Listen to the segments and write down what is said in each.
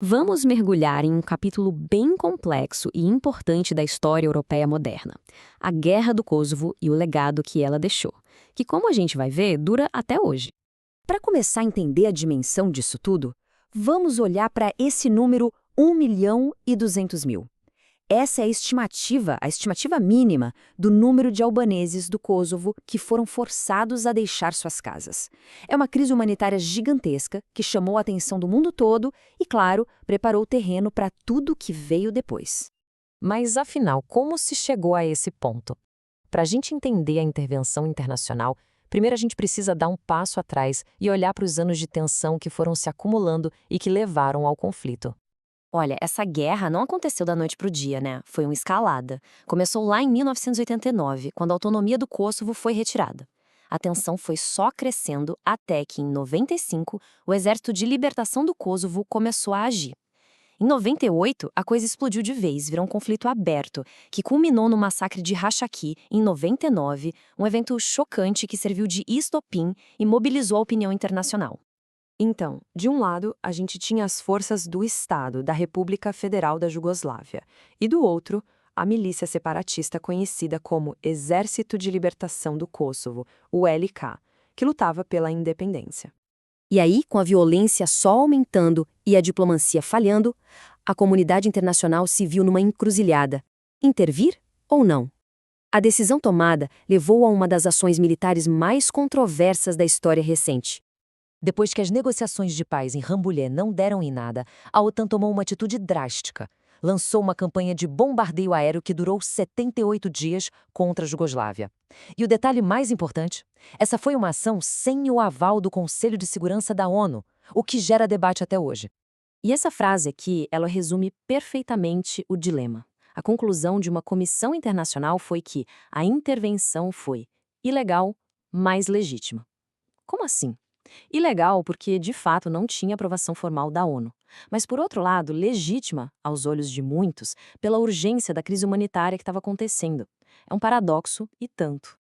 Vamos mergulhar em um capítulo bem complexo e importante da história europeia moderna: a Guerra do Kosovo e o legado que ela deixou, que, como a gente vai ver, dura até hoje. Para começar a entender a dimensão disso tudo, vamos olhar para esse número 1.200.000. Essa é a estimativa mínima do número de albaneses do Kosovo que foram forçados a deixar suas casas. É uma crise humanitária gigantesca que chamou a atenção do mundo todo e, claro, preparou o terreno para tudo que veio depois. Mas, afinal, como se chegou a esse ponto? Para a gente entender a intervenção internacional, primeiro a gente precisa dar um passo atrás e olhar para os anos de tensão que foram se acumulando e que levaram ao conflito. Olha, essa guerra não aconteceu da noite para o dia, né? Foi uma escalada. Começou lá em 1989, quando a autonomia do Kosovo foi retirada. A tensão foi só crescendo até que, em 95, o Exército de Libertação do Kosovo começou a agir. Em 98, a coisa explodiu de vez, virou um conflito aberto, que culminou no massacre de Rachaki, em 99, um evento chocante que serviu de estopim e mobilizou a opinião internacional. Então, de um lado, a gente tinha as forças do Estado da República Federal da Jugoslávia, e do outro, a milícia separatista conhecida como Exército de Libertação do Kosovo, o LK, que lutava pela independência. E aí, com a violência só aumentando e a diplomacia falhando, a comunidade internacional se viu numa encruzilhada: intervir ou não? A decisão tomada levou a uma das ações militares mais controversas da história recente. Depois que as negociações de paz em Rambouillet não deram em nada, a OTAN tomou uma atitude drástica. Lançou uma campanha de bombardeio aéreo que durou 78 dias contra a Jugoslávia. E o detalhe mais importante: essa foi uma ação sem o aval do Conselho de Segurança da ONU, o que gera debate até hoje. E essa frase aqui, ela resume perfeitamente o dilema. A conclusão de uma comissão internacional foi que a intervenção foi ilegal, mas legítima. Como assim? Ilegal porque, de fato, não tinha aprovação formal da ONU. Mas, por outro lado, legítima, aos olhos de muitos, pela urgência da crise humanitária que estava acontecendo. É um paradoxo e tanto.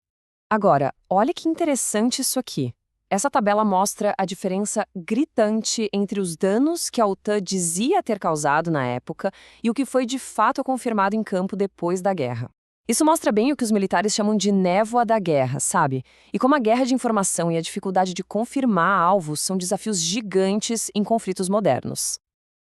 Agora, olha que interessante isso aqui. Essa tabela mostra a diferença gritante entre os danos que a OTAN dizia ter causado na época e o que foi de fato confirmado em campo depois da guerra. Isso mostra bem o que os militares chamam de névoa da guerra, sabe? E como a guerra de informação e a dificuldade de confirmar alvos são desafios gigantes em conflitos modernos.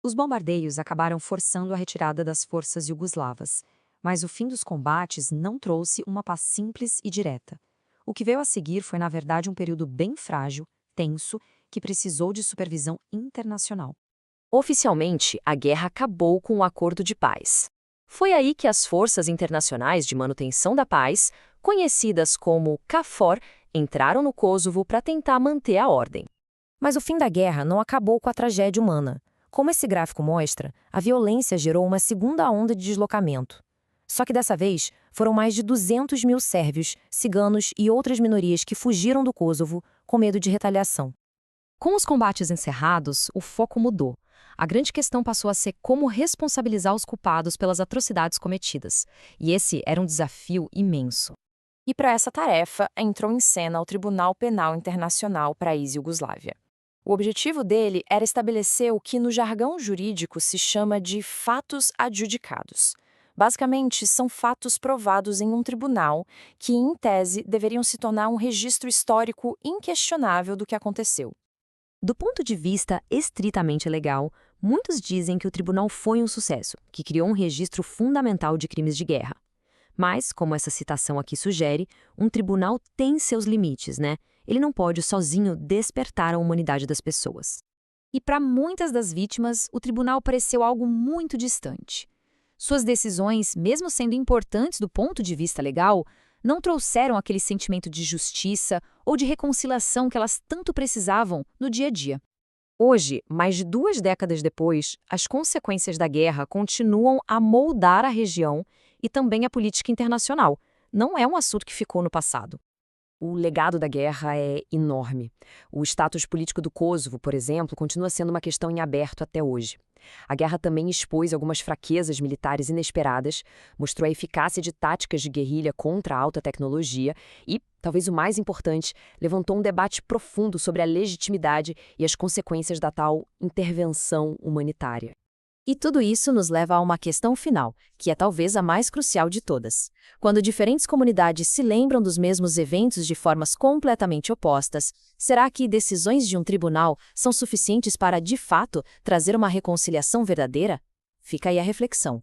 Os bombardeios acabaram forçando a retirada das forças iugoslavas, mas o fim dos combates não trouxe uma paz simples e direta. O que veio a seguir foi, na verdade, um período bem frágil, tenso, que precisou de supervisão internacional. Oficialmente, a guerra acabou com o acordo de paz. Foi aí que as Forças Internacionais de Manutenção da Paz, conhecidas como KFOR, entraram no Kosovo para tentar manter a ordem. Mas o fim da guerra não acabou com a tragédia humana. Como esse gráfico mostra, a violência gerou uma segunda onda de deslocamento. Só que dessa vez, foram mais de 200.000 sérvios, ciganos e outras minorias que fugiram do Kosovo com medo de retaliação. Com os combates encerrados, o foco mudou. A grande questão passou a ser como responsabilizar os culpados pelas atrocidades cometidas. E esse era um desafio imenso. E para essa tarefa, entrou em cena o Tribunal Penal Internacional para a ex-Iugoslávia. O objetivo dele era estabelecer o que no jargão jurídico se chama de fatos adjudicados. Basicamente, são fatos provados em um tribunal que, em tese, deveriam se tornar um registro histórico inquestionável do que aconteceu. Do ponto de vista estritamente legal, muitos dizem que o tribunal foi um sucesso, que criou um registro fundamental de crimes de guerra. Mas, como essa citação aqui sugere, um tribunal tem seus limites, né? Ele não pode sozinho despertar a humanidade das pessoas. E para muitas das vítimas, o tribunal pareceu algo muito distante. Suas decisões, mesmo sendo importantes do ponto de vista legal, não trouxeram aquele sentimento de justiça ou de reconciliação que elas tanto precisavam no dia a dia. Hoje, mais de 2 décadas depois, as consequências da guerra continuam a moldar a região e também a política internacional. Não é um assunto que ficou no passado. O legado da guerra é enorme. O status político do Kosovo, por exemplo, continua sendo uma questão em aberto até hoje. A guerra também expôs algumas fraquezas militares inesperadas, mostrou a eficácia de táticas de guerrilha contra a alta tecnologia e, talvez o mais importante, levantou um debate profundo sobre a legitimidade e as consequências da tal intervenção humanitária. E tudo isso nos leva a uma questão final, que é talvez a mais crucial de todas. Quando diferentes comunidades se lembram dos mesmos eventos de formas completamente opostas, será que decisões de um tribunal são suficientes para, de fato, trazer uma reconciliação verdadeira? Fica aí a reflexão.